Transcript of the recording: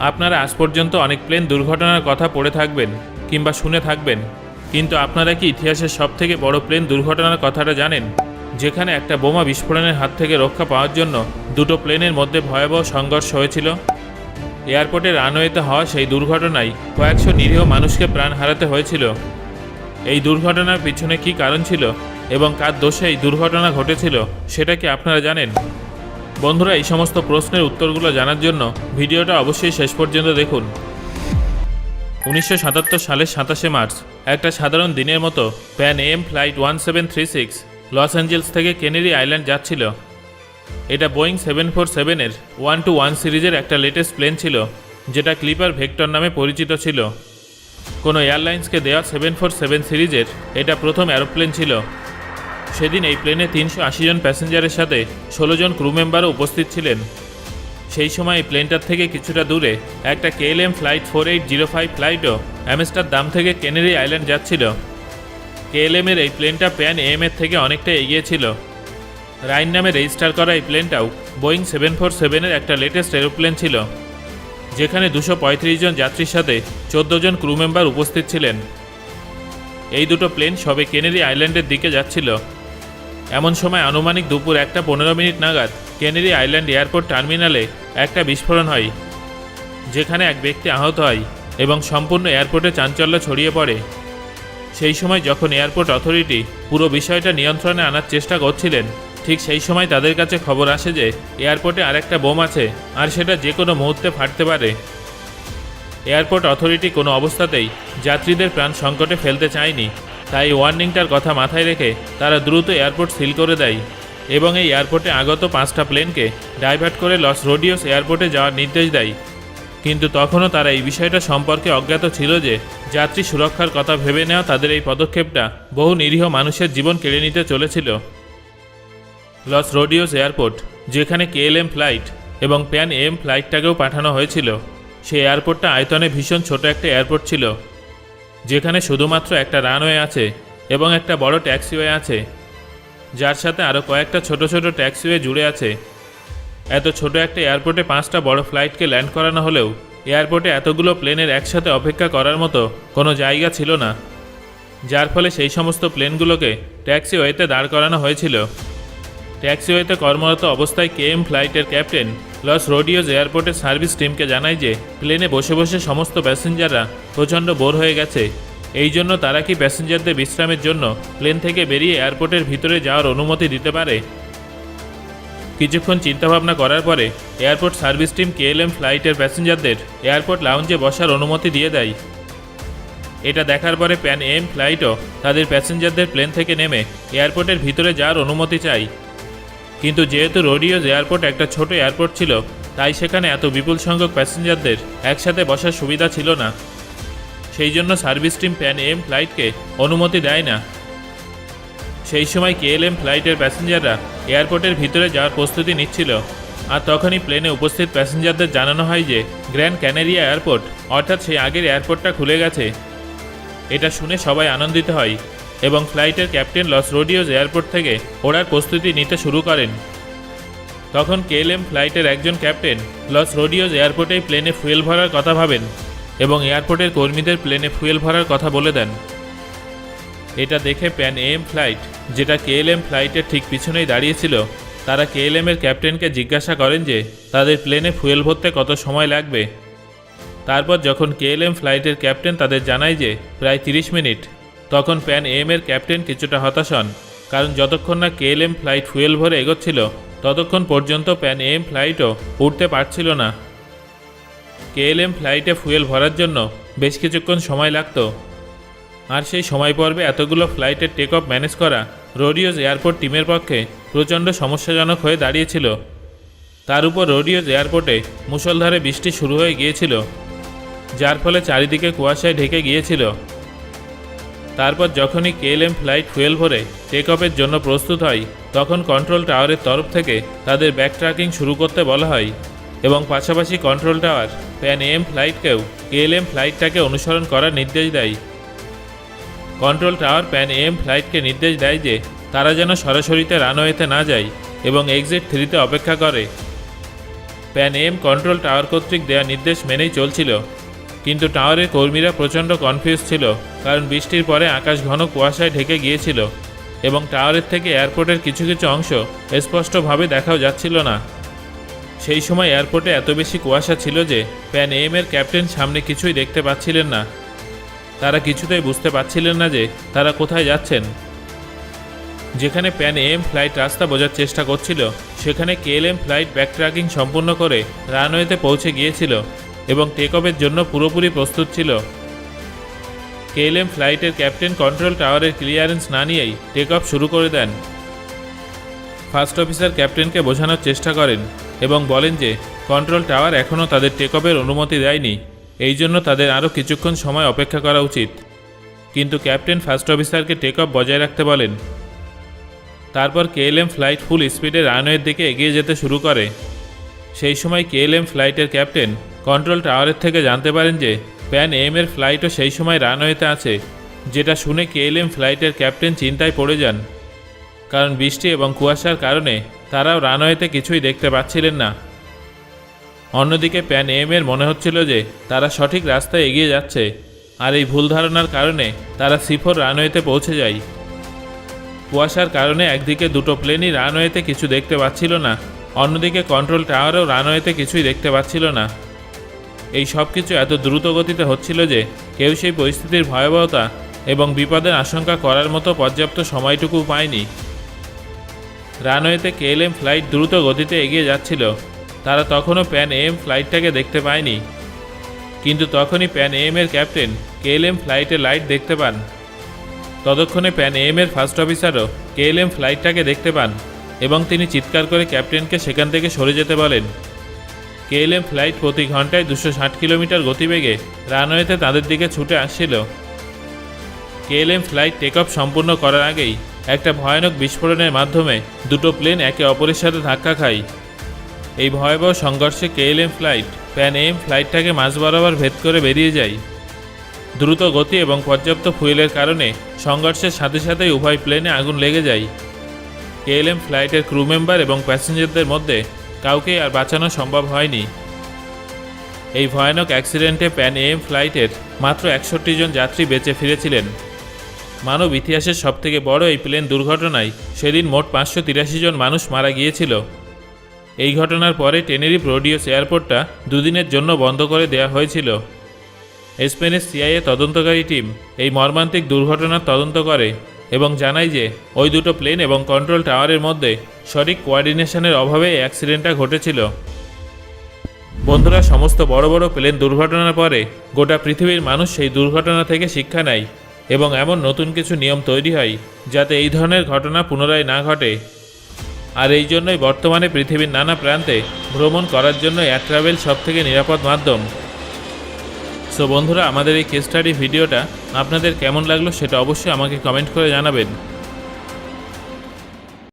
আপনারা আজ পর্যন্ত অনেক প্লেন দুর্ঘটনার কথা পড়ে থাকবেন কিংবা শুনে থাকবেন, কিন্তু আপনারা কি ইতিহাসের সবথেকে বড় প্লেন দুর্ঘটনার কথাটা জানেন, যেখানে একটা বোমা বিস্ফোরণের হাত থেকে রক্ষা পাওয়ার জন্য দুটো প্লেনের মধ্যে ভয়াবহ সংঘর্ষ হয়েছিল? এয়ারপোর্টের রানওয়েতে হওয়া সেই দুর্ঘটনায় কয়েকশো নিরীহ মানুষকে প্রাণ হারাতে হয়েছিল। এই দুর্ঘটনার পিছনে কী কারণ ছিল এবং কার দোষে এই দুর্ঘটনা ঘটেছিল সেটা কি আপনারা জানেন? বন্ধুরা, এই সমস্ত প্রশ্নের উত্তরগুলো জানার জন্য ভিডিওটা অবশ্যই শেষ পর্যন্ত দেখুন। 1977 সালের 27শে মার্চ একটা সাধারণ দিনের মতো Pan Am flight 1736 Los Angeles থেকে কেনেরি আইল্যান্ড যাচ্ছিল। এটা বোয়িং 747-এর 121 সিরিজের একটা লেটেস্ট প্লেন ছিল, যেটা ক্লিপার ভেক্টর নামে পরিচিত ছিল। কোনো এয়ারলাইন্সকে দেওয়া 747 সিরিজের এটা প্রথম এরোপ্লেন ছিল। সেদিন এই প্লেনে 380 জন প্যাসেঞ্জারের সাথে 16 জন ক্রু মেম্বারও উপস্থিত ছিলেন। সেই সময় এই প্লেনটার থেকে কিছুটা দূরে একটা KLM ফ্লাইট 4805 ফ্লাইটও আমস্টারডাম থেকে কেনেরি আইল্যান্ড যাচ্ছিল। KLM-এর এই প্লেনটা প্যান AM-এর থেকে অনেকটা এগিয়ে ছিল। রাইন নামে রেজিস্টার করা এই প্লেনটাও বোয়িং 747-এর একটা লেটেস্ট এরোপ্লেন ছিল, যেখানে 235 জন যাত্রীর সাথে 14 জন ক্রু মেম্বার উপস্থিত ছিলেন। এই দুটো প্লেন সবে কেনেরি আইল্যান্ডের দিকে যাচ্ছিল। এমন সময় আনুমানিক দুপুর 1:15 নাগাদ কেনেরি আইল্যান্ড এয়ারপোর্ট টার্মিনালে একটা বিস্ফোরণ হয়, যেখানে এক ব্যক্তি আহত হয় এবং সম্পূর্ণ এয়ারপোর্টে চাঞ্চল্য ছড়িয়ে পড়ে। সেই সময় যখন এয়ারপোর্ট অথরিটি পুরো বিষয়টা নিয়ন্ত্রণে আনার চেষ্টা করছিলেন, ঠিক সেই সময় তাদের কাছে খবর আসে যে এয়ারপোর্টে আরেকটা বোম আছে আর সেটা যে কোনো মুহূর্তে ফাটতে পারে। এয়ারপোর্ট অথরিটি কোনো অবস্থাতেই যাত্রীদের প্রাণ সংকটে ফেলতে চায়নি, তাই ওয়ার্নিংটার কথা মাথায় রেখে তারা দ্রুত এয়ারপোর্ট সিল করে দেয় এবং এই এয়ারপোর্টে আগত 5টা প্লেনকে ডাইভার্ট করে লস রোডিওস এয়ারপোর্টে যাওয়ার নির্দেশ দেয়। কিন্তু তখনও তারা এই বিষয়টা সম্পর্কে অজ্ঞাত ছিল যে যাত্রী সুরক্ষার কথা ভেবে নেওয়া তাদের এই পদক্ষেপটা বহু নিরীহ মানুষের জীবন কেড়ে নিতে চলেছিল। লস রোডিওস এয়ারপোর্ট, যেখানে KLM ফ্লাইট এবং প্যান AM ফ্লাইটটাকেও পাঠানো হয়েছিল, সেই এয়ারপোর্টটা আয়তনে ভীষণ ছোট একটা এয়ারপোর্ট ছিল, যেখানে শুধুমাত্র একটা রানওয়ে আছে এবং একটা বড় ট্যাক্সিওয়ে আছে, যার সাথে আরও কয়েকটা ছোট ছোট ট্যাক্সিওয়ে জুড়ে আছে। এত ছোট একটা এয়ারপোর্টে 5টা বড় ফ্লাইটকে ল্যান্ড করানো হলেও এয়ারপোর্টে এতগুলো প্লেনের একসাথে অপেক্ষা করার মতো কোনো জায়গা ছিল না, যার ফলে সেই সমস্ত প্লেনগুলোকে ট্যাক্সিওয়েতে দাঁড় করানো হয়েছিল। ট্যাক্সিওয়েতে কর্মরত অবস্থায় KM ফ্লাইটের ক্যাপ্টেন লস রোডিওস এয়ারপোর্টের সার্ভিস টিমকে জানায় যে প্লেনে বসে বসে সমস্ত প্যাসেঞ্জাররা প্রচণ্ড বোর হয়ে গেছে, এই জন্য তারা কি প্যাসেঞ্জারদের বিশ্রামের জন্য প্লেন থেকে বেরিয়ে এয়ারপোর্টের ভিতরে যাওয়ার অনুমতি দিতে পারে। কিছুক্ষণ চিন্তাভাবনা করার পরে এয়ারপোর্ট সার্ভিস টিম KLM ফ্লাইটের প্যাসেঞ্জারদের এয়ারপোর্ট লাউঞ্জে বসার অনুমতি দিয়ে দেয়। এটা দেখার পরে প্যান AM ফ্লাইটও তাদের প্যাসেঞ্জারদের প্লেন থেকে নেমে এয়ারপোর্টের ভিতরে যাওয়ার অনুমতি চায়। কিন্তু যেহেতু রোডিওস এয়ারপোর্ট একটা ছোট এয়ারপোর্ট ছিল, তাই সেখানে এত বিপুল সংখ্যক প্যাসেঞ্জারদের একসাথে বসার সুবিধা ছিল না। সেই জন্য সার্ভিস টিম প্যান AM ফ্লাইটকে অনুমতি দেয় না। সেই সময় KLM ফ্লাইটের প্যাসেঞ্জাররা এয়ারপোর্টের ভিতরে যাওয়ার প্রস্তুতি নিচ্ছিল, আর তখনই প্লেনে উপস্থিত প্যাসেঞ্জারদের জানানো হয় যে গ্র্যান্ড ক্যানারিয়া এয়ারপোর্ট, অর্থাৎ সেই আগের এয়ারপোর্টটা খুলে গেছে। এটা শুনে সবাই আনন্দিত হয় এবং ফ্লাইটের ক্যাপ্টেন লস রোডিওস এয়ারপোর্ট থেকে ওড়ার প্রস্তুতি নিতে শুরু করেন। তখন KLM ফ্লাইটের একজন ক্যাপ্টেন লস রোডিওস এয়ারপোর্টেই প্লেনে ফুয়েল ভরার কথা ভাবেন এবং এয়ারপোর্টের কর্মীদের প্লেনে ফুয়েল ভরার কথা বলে দেন। এটা দেখে প্যান AM ফ্লাইট, যেটা KLM ফ্লাইটের ঠিক পিছনেই দাঁড়িয়েছিল, তারা KLM-এর ক্যাপ্টেনকে জিজ্ঞাসা করেন যে তাদের প্লেনে ফুয়েল ভরতে কত সময় লাগবে। তারপর যখন KLM ফ্লাইটের ক্যাপ্টেন তাদের জানায় যে প্রায় 30 মিনিট, তখন প্যান AM-এর ক্যাপ্টেন কিছুটা হতাশ হন, কারণ যতক্ষণ না KLM ফ্লাইট ফুয়েল ভরে এগোচ্ছিল ততক্ষণ পর্যন্ত প্যান AM ফ্লাইটও উঠতে পারছিল না। KLM ফ্লাইটে ফুয়েল ভরার জন্য বেশ কিছুক্ষণ সময় লাগত, আর সেই সময় পর্বে এতগুলো ফ্লাইটের টেক অফ ম্যানেজ করা রোডিওস এয়ারপোর্ট টিমের পক্ষে প্রচণ্ড সমস্যাজনক হয়ে দাঁড়িয়েছিল। তার উপর রোডিওস এয়ারপোর্টে মুষলধারে বৃষ্টি শুরু হয়ে গিয়েছিল, যার ফলে চারিদিকে কুয়াশায় ঢেকে গিয়েছিল। তারপর যখনই KLM ফ্লাইট ফুয়েল ভরে টেক অফের জন্য প্রস্তুত হয়, তখন কন্ট্রোল টাওয়ারের তরফ থেকে তাদের ব্যাক ট্র্যাকিং শুরু করতে বলা হয় এবং পাশাপাশি control tower pan AM ফ্লাইটকেও KLM ফ্লাইটটাকে অনুসরণ করার নির্দেশ দেয়। কন্ট্রোল টাওয়ার প্যান AM ফ্লাইটকে নির্দেশ দেয় যে তারা যেন সরাসরিতে রানওয়েতে না যায় এবং এক্সিট 3-তে অপেক্ষা করে। প্যান এম কন্ট্রোল টাওয়ার কর্তৃক দেওয়া নির্দেশ মেনেই চলছিল, কিন্তু টাওয়ারের কর্মীরা প্রচণ্ড কনফিউজ ছিল, কারণ বৃষ্টির পরে আকাশ ঘন কুয়াশায় ঢেকে গিয়েছিল এবং টাওয়ারের থেকে এয়ারপোর্টের কিছু কিছু অংশ স্পষ্টভাবে দেখাও যাচ্ছিল না। সেই সময় এয়ারপোর্টে এত বেশি কুয়াশা ছিল যে প্যান এম এর ক্যাপ্টেন সামনে কিছুই দেখতে পাচ্ছিলেন না। তারা কিছুতেই বুঝতে পারছিলেন না যে তারা কোথায় যাচ্ছেন। যেখানে প্যান এম ফ্লাইট রাস্তা বোঝার চেষ্টা করছিল, সেখানে কেএলএম ফ্লাইট ব্যাকট্র্যাকিং সম্পূর্ণ করে রানওয়েতে পৌঁছে গিয়েছিল এবং টেক অফের জন্য পুরোপুরি প্রস্তুত ছিল। কেএলএম ফ্লাইটের ক্যাপ্টেন কন্ট্রোল টাওয়ারের ক্লিয়ারেন্স না নিয়েই টেক অফ শুরু করে দেন। ফার্স্ট অফিসার ক্যাপ্টেনকে বোঝানোর চেষ্টা করেন এবং বলেন যে কন্ট্রোল টাওয়ার এখনও তাদের টেক অফের অনুমতি দেয়নি, এই জন্য তাদের আরও কিছুক্ষণ সময় অপেক্ষা করা উচিত। কিন্তু ক্যাপ্টেন ফার্স্ট অফিসারকে টেক অফ বজায় রাখতে বলেন। তারপর কেএলএম ফ্লাইট ফুল স্পিডে রানওয়ের দিকে এগিয়ে যেতে শুরু করে। সেই সময় কেএলএম ফ্লাইটের ক্যাপ্টেন কন্ট্রোল টাওয়ারের থেকে জানতে পারেন যে প্যান এম এর ফ্লাইটও সেই সময় রানওয়েতে আছে, যেটা শুনে কেএলএম ফ্লাইটের ক্যাপ্টেন চিন্তায় পড়ে যান, কারণ বৃষ্টি এবং কুয়াশার কারণে তারাও রানওয়েতে কিছুই দেখতে পাচ্ছিলেন না। অন্যদিকে প্যান এম এর মনে হচ্ছিল যে তারা সঠিক রাস্তায় এগিয়ে যাচ্ছে, আর এই ভুল ধারণার কারণে তারা C4 রানওয়েতে পৌঁছে যায়। কুয়াশার কারণে একদিকে দুটো প্লেনই রানওয়েতে কিছু দেখতে পাচ্ছিল না, অন্যদিকে কন্ট্রোল টাওয়ারও রানওয়েতে কিছুই দেখতে পাচ্ছিল না। এই সব কিছু এত দ্রুত গতিতে হচ্ছিল যে কেউ সেই পরিস্থিতির ভয়াবহতা এবং বিপদের আশঙ্কা করার মতো পর্যাপ্ত সময়টুকু পায়নি। রানওয়েতে কেএলএম ফ্লাইট দ্রুত গতিতে এগিয়ে যাচ্ছিল, তারা তখনও প্যান এম ফ্লাইটটাকে দেখতে পায়নি। কিন্তু তখনই প্যান এম এর ক্যাপ্টেন কেএলএম ফ্লাইটের লাইট দেখতে পান। ততক্ষণে প্যান এম এর ফার্স্ট অফিসারও কেএলএম ফ্লাইটটাকে দেখতে পান এবং তিনি চিৎকার করে ক্যাপ্টেনকে সেখান থেকে সরে যেতে বলেন। কেএলএম ফ্লাইট প্রতি ঘন্টায় 260 কিলোমিটার গতিবেগে রানওয়েতে তাদের দিকে ছুটে আসছিল। কেএলএম ফ্লাইট টেক অফ সম্পূর্ণ করার আগেই একটা ভয়ানক বিস্ফোরণের মাধ্যমে দুটো প্লেন একে অপরের সাথে ধাক্কা খায়। এই ভয়াবহ সংঘর্ষে কেএলএম ফ্লাইট প্যান এম ফ্লাইটটাকে মাঝ বরাবর ভেদ করে বেরিয়ে যায়। দ্রুত গতি এবং পর্যাপ্ত ফুয়েলের কারণে সংঘর্ষের সাথে সাথেই উভয় প্লেনে আগুন লেগে যায়। কেএলএম ফ্লাইটের ক্রু মেম্বার এবং প্যাসেঞ্জারদের মধ্যে কাউকেই আর বাঁচানো সম্ভব হয়নি। এই ভয়ানক অ্যাক্সিডেন্টে প্যান এম ফ্লাইটের মাত্র 61 জন যাত্রী বেঁচে ফিরেছিলেন। মানব ইতিহাসের সবথেকে বড় এই প্লেন দুর্ঘটনায় সেদিন মোট 583 জন মানুষ মারা গিয়েছিল। এই ঘটনার পরে টেনেরিফ রোডিওস এয়ারপোর্টটা দুদিনের জন্য বন্ধ করে দেওয়া হয়েছিল। স্পেনের সিআইএ তদন্তকারী টিম এই মর্মান্তিক দুর্ঘটনার তদন্ত করে এবং জানায় যে ওই দুটো প্লেন এবং কন্ট্রোল টাওয়ারের মধ্যে সঠিক কোঅর্ডিনেশনের অভাবে এই অ্যাক্সিডেন্টটা ঘটেছিল। বন্ধুরা, সমস্ত বড় বড় প্লেন দুর্ঘটনার পরে গোটা পৃথিবীর মানুষ সেই দুর্ঘটনা থেকে শিক্ষা নেয় এবং এমন নতুন কিছু নিয়ম তৈরি হয় যাতে এই ধরনের ঘটনা পুনরায় না ঘটে। আর এই জন্যই বর্তমানে পৃথিবীর নানা প্রান্তে ভ্রমণ করার জন্য এয়ার ট্রাভেল সবথেকে নিরাপদ মাধ্যম। সো বন্ধুরা, আমাদের এই কেস স্টাডি ভিডিওটা আপনাদের কেমন লাগলো সেটা অবশ্যই আমাকে কমেন্ট করে জানাবেন।